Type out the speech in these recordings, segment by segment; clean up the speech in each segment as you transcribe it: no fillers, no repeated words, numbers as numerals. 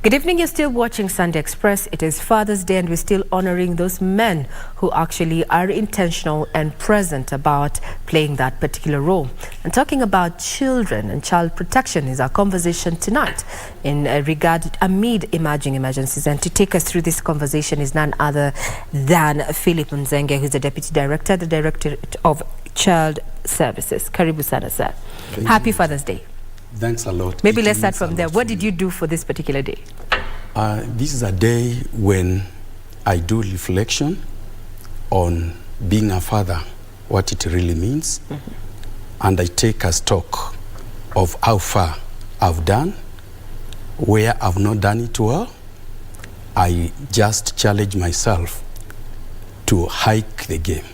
Good evening, you're still watching Sunday Express. It is Father's Day and we're still honoring those men who actually are intentional and present about playing that particular role. And talking about children and child protection is our conversation tonight in regard amid emerging emergencies. And to take us through this conversation is none other than Philip Nzenge, who's the Deputy Director, the Directorate of Child Services. Karibu sana, sir. Happy Father's Day. Thanks a lot. Maybe let's start from there. What did you do for this particular day? This is a day when I do reflection on being a father, what it really means, and I take a stock of how far I've done, where I've not done it well. I just challenge myself to hike the game.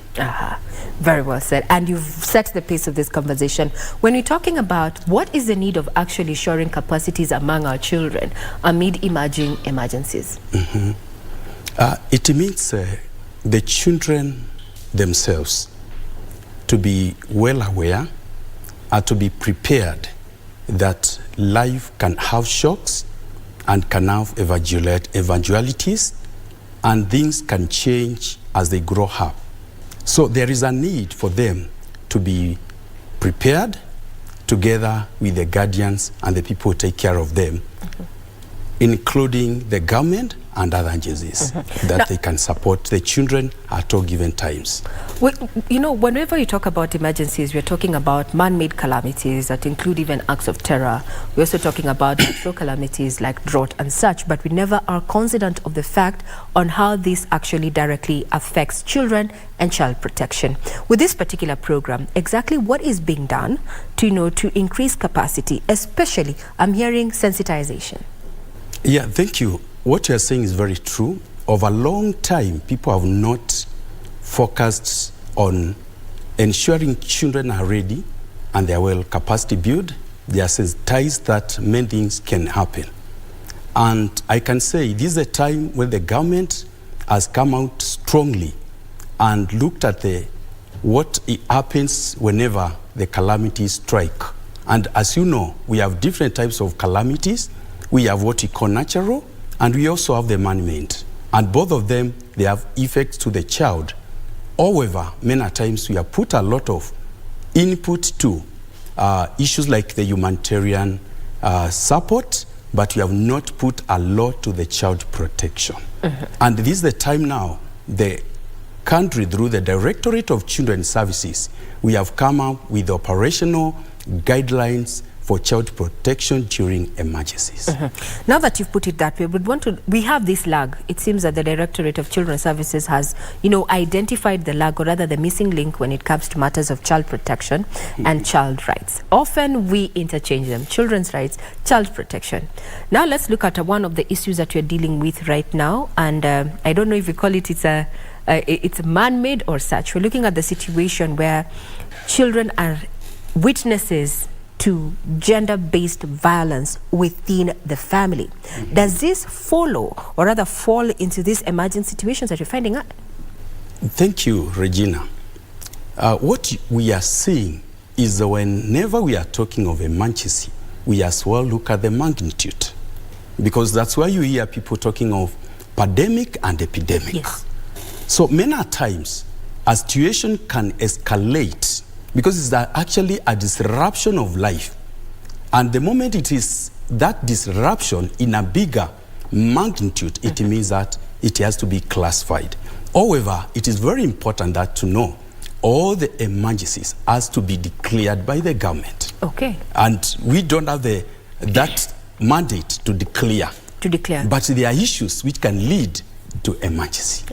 Very well said. And you've set the pace of this conversation. When we're talking about what is the need of actually shoring capacities among our children amid emerging emergencies? It means the children themselves to be well aware and to be prepared that life can have shocks and can have eventualities, and things can change as they grow up. So there is a need for them to be prepared together with the guardians and the people who take care of them, including the government and other agencies, that they can support the children at all given times. Well, you know, whenever you talk about emergencies, we're talking about man-made calamities that include even acts of terror. We're also talking about natural calamities like drought and such, but we never are considerate of the fact on how this actually directly affects children and child protection. With this particular program, exactly what is being done to, you know, to increase capacity, especially I'm hearing sensitization? Yeah, thank you. What you're saying is very true. Over a long time, people have not focused on ensuring children are ready and they are well capacity built. They are sensitized that many things can happen. And I can say this is a time when the government has come out strongly and looked at what happens whenever the calamities strike. And as you know, we have different types of calamities. We have what we call natural, and we also have the man-made. And both of them, they have effects to the child. However, many times we have put a lot of input to issues like the humanitarian support, but we have not put a lot to the child protection. And this is the time now, the country, through the Directorate of Children Services, we have come up with operational guidelines for child protection during emergencies. Now that you've put it that way, we have this lag. It seems that the Directorate of Children's Services has, you know, identified the lag, or rather the missing link when it comes to matters of child protection and child rights. Often we interchange them, children's rights, child protection. Now let's look at one of the issues that we're dealing with right now, and I don't know if we call it it's man-made or such. We're looking at the situation where children are witnesses to gender-based violence within the family. Does this follow, or rather fall into these emergent situations that you're finding out? Thank you, Regina. What we are seeing is that whenever we are talking of emergency, we as well look at the magnitude, because that's why you hear people talking of pandemic and epidemic. Yes. So many times, a situation can escalate because it's actually a disruption of life. And the moment it is that disruption in a bigger magnitude, it means that it has to be classified. However, it is very important that to know all the emergencies has to be declared by the government. Okay. And we don't have that mandate to declare. But there are issues which can lead to emergency.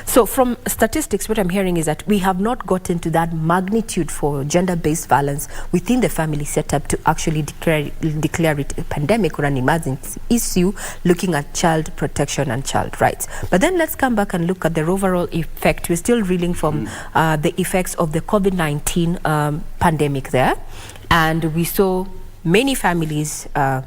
So from statistics, what I'm hearing is that we have not gotten to that magnitude for gender-based violence within the family setup to actually declare it a pandemic or an emergency issue, looking at child protection and child rights. But then let's come back and look at the overall effect. We're still reeling from the effects of the COVID-19 pandemic there. And we saw many families, a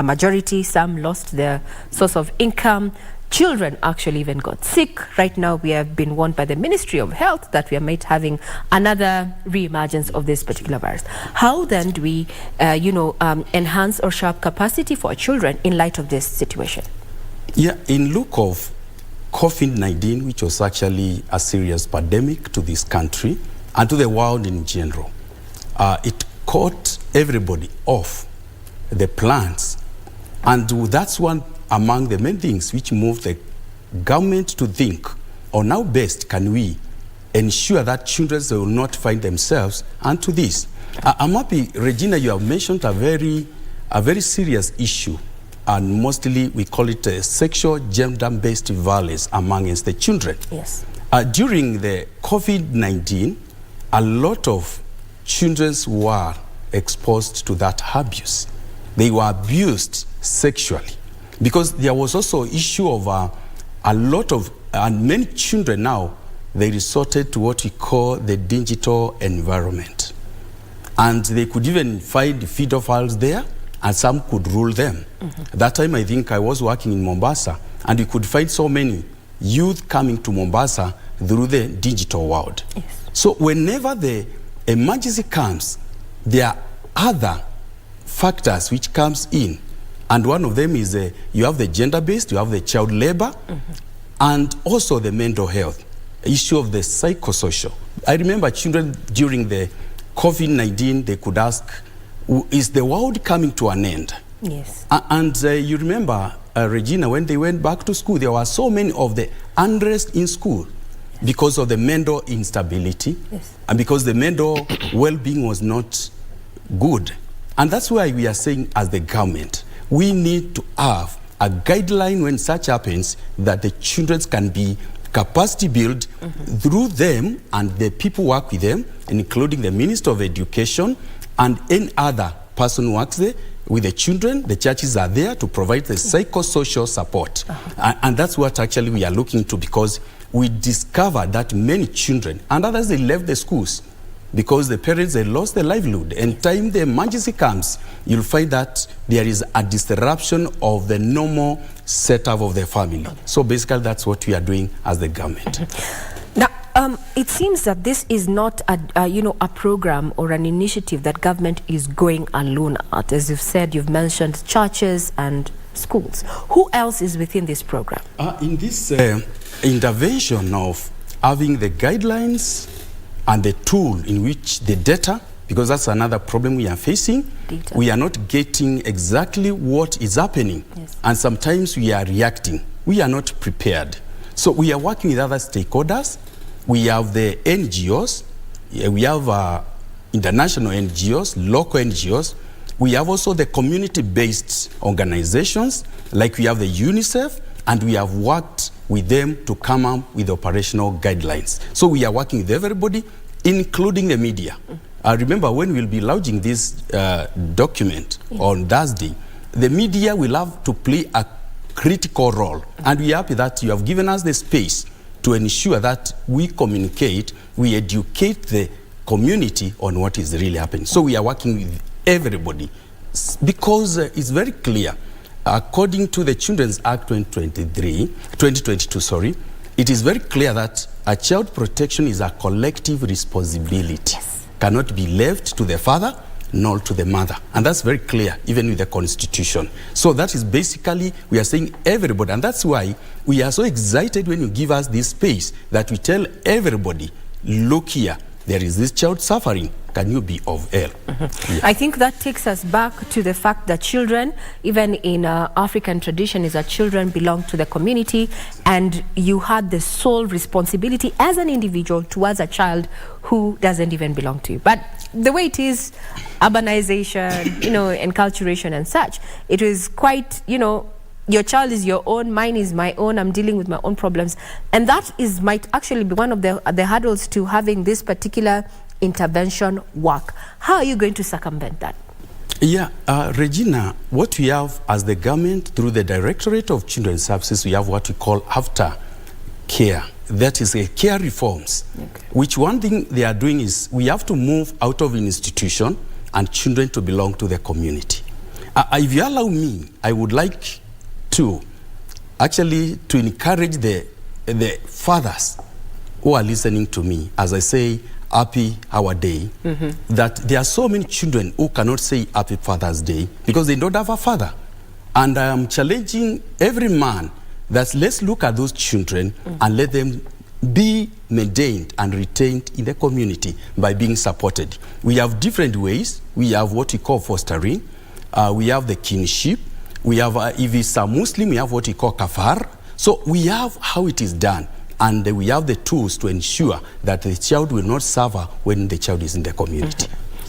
majority, some lost their source of income. children actually even got sick. Right now, we have been warned by the Ministry of Health that we might having another re-emergence of this particular virus. How then do we, enhance or sharp capacity for children in light of this situation? Yeah, in look of COVID-19, which was actually a serious pandemic to this country and to the world in general, it caught everybody off the plans. And that's one among the main things which moved the government to think, on how best can we ensure that children will not find themselves into this. I'm happy, Regina, you have mentioned a very serious issue, and mostly we call it sexual gender-based violence amongst the children. Yes. During the COVID-19, a lot of children were exposed to that abuse. They were abused sexually, because there was also issue of a lot of, and many children now, they resorted to what we call the digital environment. And they could even find pedophiles there, and some could rule them. That time, I think I was working in Mombasa, and we could find so many youth coming to Mombasa through the digital world. Yes. So whenever the emergency comes, there are other factors which comes in. And one of them is you have the gender-based, you have the child labor, and also the mental health, issue of the psychosocial. I remember children during the COVID-19, they could ask, is the world coming to an end? Yes. And you remember, Regina, when they went back to school, there were so many of the unrest in school because of the mental instability, yes, and because the mental well-being was not good. And that's why we are saying, as the government, we need to have a guideline when such happens, that the children can be capacity built through them and the people work with them, including the Minister of Education and any other person who works there with the children. The churches are there to provide the psychosocial support. And that's what actually we are looking to, because we discovered that many children and others, they left the schools because the parents, they lost their livelihood. And time the emergency comes, you'll find that there is a disruption of the normal setup of the family. So basically, that's what we are doing as the government. Now, it seems that this is not a program or an initiative that government is going alone at. As you've said, you've mentioned churches and schools. Who else is within this program? In this intervention of having the guidelines and the tool in which the data, because that's another problem we are facing, Data. we are not getting exactly what is happening. Yes. And sometimes we are reacting. We are not prepared. So we are working with other stakeholders. We have the NGOs. We have international NGOs, local NGOs. We have also the community-based organizations, like we have the UNICEF, and we have worked with them to come up with operational guidelines. So we are working with everybody, including the media. Remember, when we'll be launching this document on Thursday, the media will have to play a critical role. And we are happy that you have given us the space to ensure that we communicate, we educate the community on what is really happening. So we are working with everybody, because it's very clear, according to the Children's Act 2022, it is very clear that a child protection is a collective responsibility. Yes. Cannot be left to the father nor to the mother. And that's very clear, even with the Constitution. So that is basically, we are saying everybody, and that's why we are so excited when you give us this space, that we tell everybody, look here, there is this child suffering. Can you be of help? Yeah. I think that takes us back to the fact that children, even in African tradition, is that children belong to the community, and you had the sole responsibility as an individual towards a child who doesn't even belong to you. But the way it is, urbanization, enculturation and such, it is quite, your child is your own, mine is my own, I'm dealing with my own problems. And that might actually be one of the hurdles to having this particular intervention work. How are you going to circumvent that? Yeah, Regina, what we have as the government, through the Directorate of Children's Services, we have what we call after care. That is care reforms, which one thing they are doing is we have to move out of an institution and children to belong to the community. If you allow me, I would like to actually to encourage the fathers who are listening to me as I say happy our day, that there are so many children who cannot say happy Father's Day because they don't have a father. And I am challenging every man that let's look at those children and let them be maintained and retained in the community by being supported. We have different ways. We have what we call fostering. We have the kinship. We have, if it's a Muslim, we have what we call kafar. So we have how it is done. And we have the tools to ensure that the child will not suffer when the child is in the community.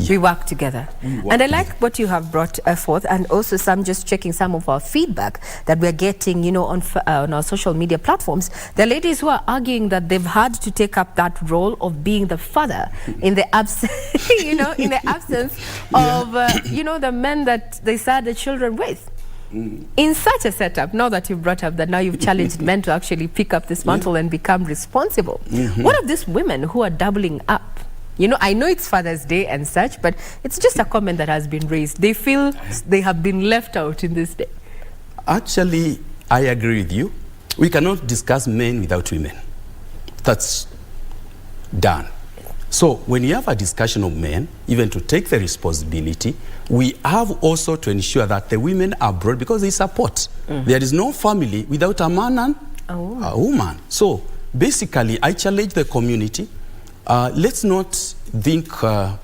We work together. And I like what you have brought forth, and also just checking some of our feedback that we're getting, you know, on our social media platforms. The ladies who are arguing that they've had to take up that role of being the father in the absence, you know, in the absence of, you know, the men that they sad the children with. In such a setup, now that you've brought up that now you've challenged men to actually pick up this mantle and become responsible. What of these women who are doubling up? You know, I know it's Father's Day and such, but it's just a comment that has been raised. They feel they have been left out in this day. Actually, I agree with you. We cannot discuss men without women. That's done. So when you have a discussion of men, even to take the responsibility, we have also to ensure that the women are brought because they support. There is no family without a man and a woman. So basically, I challenge the community. Let's not think the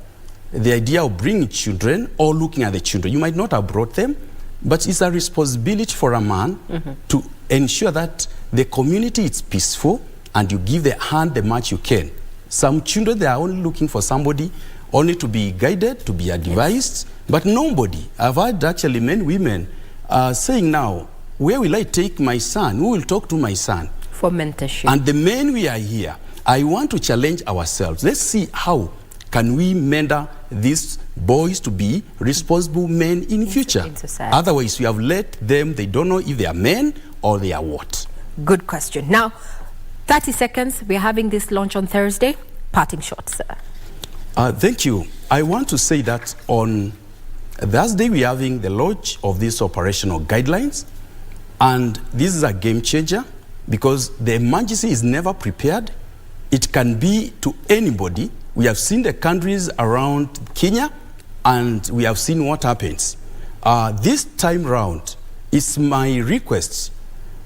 idea of bringing children or looking at the children. You might not have brought them, but it's a responsibility for a man to ensure that the community is peaceful and you give the hand the much you can. Some children, they are only looking for somebody only to be guided, to be advised, but nobody. I've heard actually men, women saying now, where will I take my son? Who will talk to my son? For mentorship. And the men we are here, I want to challenge ourselves. Let's see how can we mentor these boys to be responsible men in future. Otherwise, we have let them, they don't know if they are men or they are what. Good question. Now, 30 seconds, we're having this launch on Thursday. Parting shot, sir. Thank you. I want to say that on Thursday, we're having the launch of these operational guidelines. And this is a game changer because the emergency is never prepared. It can be to anybody. We have seen the countries around Kenya, and we have seen what happens. This time round, it's my request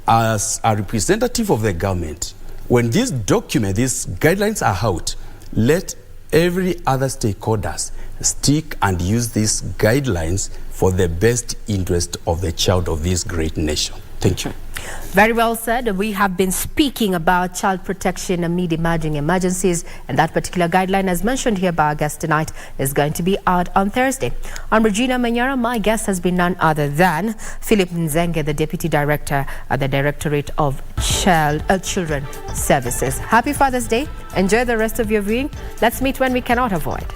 as a representative of the government, when this document, these guidelines are out, let every other stakeholders stick and use these guidelines for the best interest of the child of this great nation. Thank you. Very well said. We have been speaking about child protection amid emerging emergencies, and that particular guideline, as mentioned here by our guest tonight, is going to be out on Thursday. I'm Regina Manyara. My guest has been none other than Philip Nzenge, the Deputy Director at the Directorate of Children Services. Happy Father's Day. Enjoy the rest of your viewing. Let's meet when we cannot avoid.